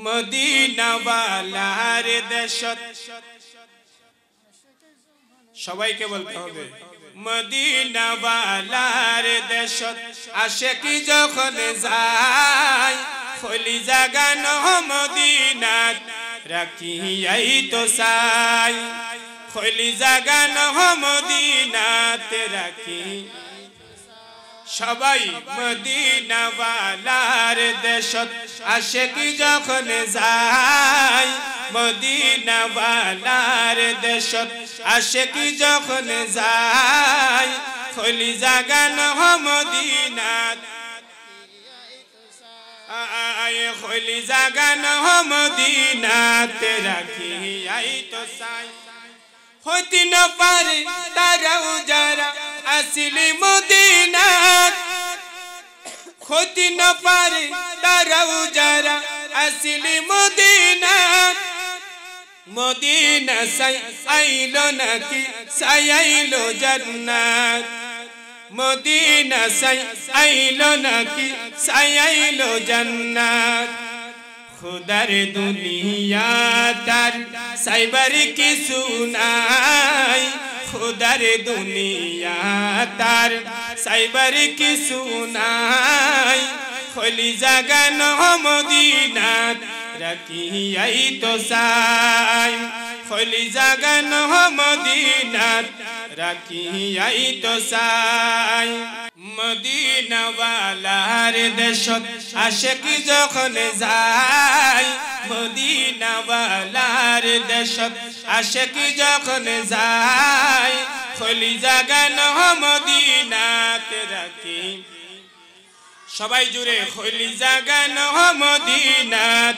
Medina ওয়ালার দেশত সবাইকে বলতে হবে মদিনা ওয়ালার দেশত আশিকি যখন যায় খলি জাগানো মদিনাত রাখিয়াই তো সাই খলি জাগানো মদিনাত রাখি সবাই মদিনা ওয়ালার দেশত আশিকি যখন যায় মদিনা ওয়ালার দেশত আশিকি যখন যায় খলি জাগানো মদিনাত আয় খলি জাগানো মদিনাত রাখিয়াই তো সাই হইতে না পারে তারাও যারা আসিলি মদিনাত হইতে না পারে তারাও যারা আসিলি মদিনাত মদিনা সাই আইলো নাকি সাই আইলো জান্নাত মদিনা সাই আইলো নাকি সাই আইলো জান্নাত খুদার দুনিয়া তার সাইবার কিছু নাই খুদার দুনিয়া তার সাইবার কিছু নাই খলি জাগানো মদিনাত রাখিয়াই তো সাই খলি জাগানো মদিনাত রাখিয়াই তো সাই মদিনা ওয়ালার দেশত আশিকি যখন যায় মদিনা ওয়ালার দেশত আশিকি যখন যায় খলি জাগানো মদিনাত রাখি সবাই জুড়ে খলি জাগানো মদিনাত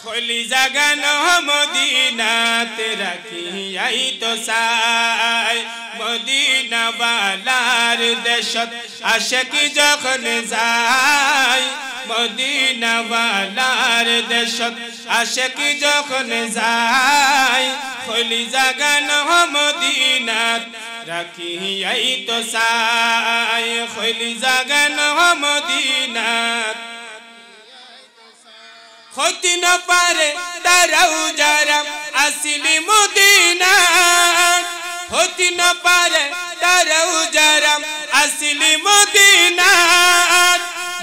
খলি জাগানো মদিনাত রাখিয়াই তো সাই মদিনা ওয়ালার দেশত আশিকি যখন যায় মদিনা ওয়ালার দেশত আশিকি যখন যায় খলি জাগানো মদিনাত রাখিয়াই তো সাই খলি জাগানো মদিনাত হইতে না পারে তারাও যারা আসিলি মদিনাত হইতে না পারে তারাও যারা আসিলি মদিনাত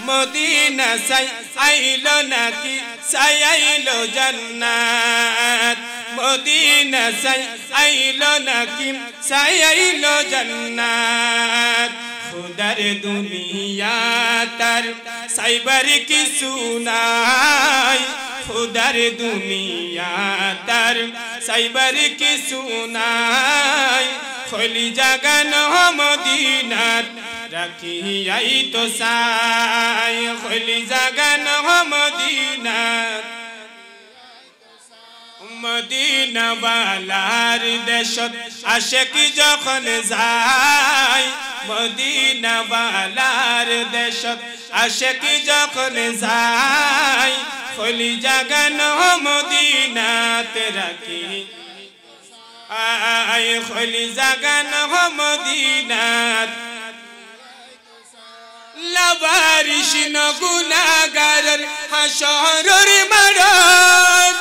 মদিনা সাই আইলো নাকি সাই আইলো জান্নাত মদিনা সাই আইলো নাকি সাই আইলো জান্নাত খুদার দুনিয়া তার সাইবার কিছু নাই খুদার দুনিয়া তার সাইবার কিছু নাই খলি জাগানো মদিনাত রাখিয়াই তো সাই খলি জাগানো মদিনাত মদিনা ওয়ালার দেশত আশিকি যখন যায় মদিনা ওয়ালার দেশত আশিকি যখন যায় খলি জাগানো মদিনাত রাখি আয় খলি জাগানো মদিনাত লাবারিশ গুনাহগারের হাসরের মাঠ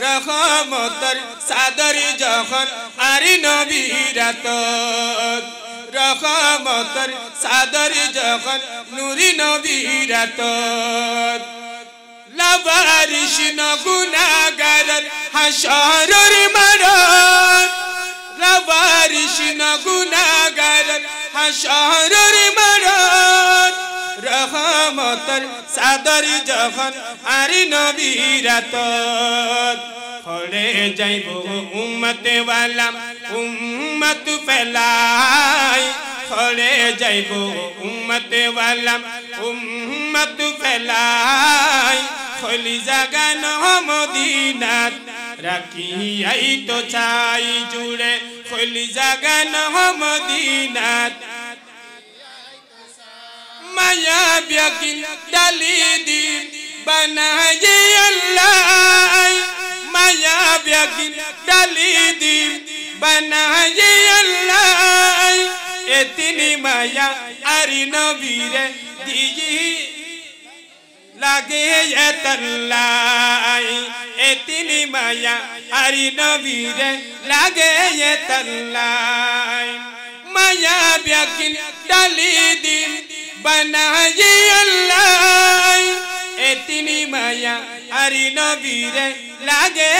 রহমতের চাদর যখন আরি নবীরাত রহমতের চাদর যখন নূরি নবীরাত লাবারিশ গুনাহগারের হাসরের মাঠ লাবারিশ গুনাহগারের হাসরের মাঠ রহমতের চাদর যখন আরি নবীরাত খড়ে যাইব উম্মতে ওয়ালা উম্মত ফেলাই খড়ে যাইব উম্মতে ওয়ালা উম্মত ফেলাই খলি জাগানো মদিনাত রাখিয়াই তো চাই জুড়ে খলি জাগানো মদিনাত মায়া বিয়াকিন ডালি দি বানায়ে আল্লাহ মায়া বিয়াকিন ডালি দি বানায়ে আল্লাহ এতিনি মায়া আরি নবীরে দিই লাগে তল্লাই এ তিনি মায়া আরি নবীরে লাগে তল্লাই মায়া ব্যাকিন ডালি দিন বানায়ে আল্লাহ এ তিনি মায়া আরি নবীরে লাগে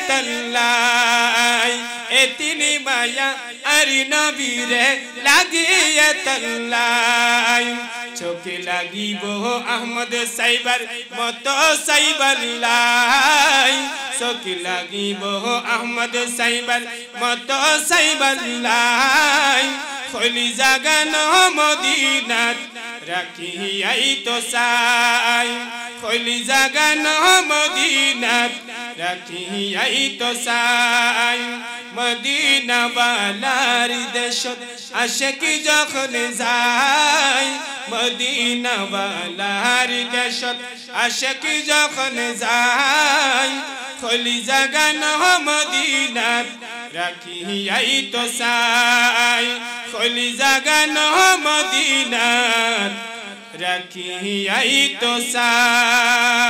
তল্লাই এ তিনি মায়া আরি নবীরে লাগে তল্লাই চোখে লাগিব আহমদ সাইবার মতো সাইবাল্লাই চোখে লাগিব আহমদ সাইবার মতো সাইবাল্লাই খলি জাগানো মদিনাত রাখিয়াই তো সাই খলি জাগানো মদিনাত রাখিয়াই তো সাই মদিনা বালার দেশত আশিকি যখন যায় মদিনা বালার দেশত আশিকি যখন যায় খলি জাগানো মদিনাত রাখিয়াই তো সাই খলি জাগানো মদিনাত রাখিয়াই তো সাই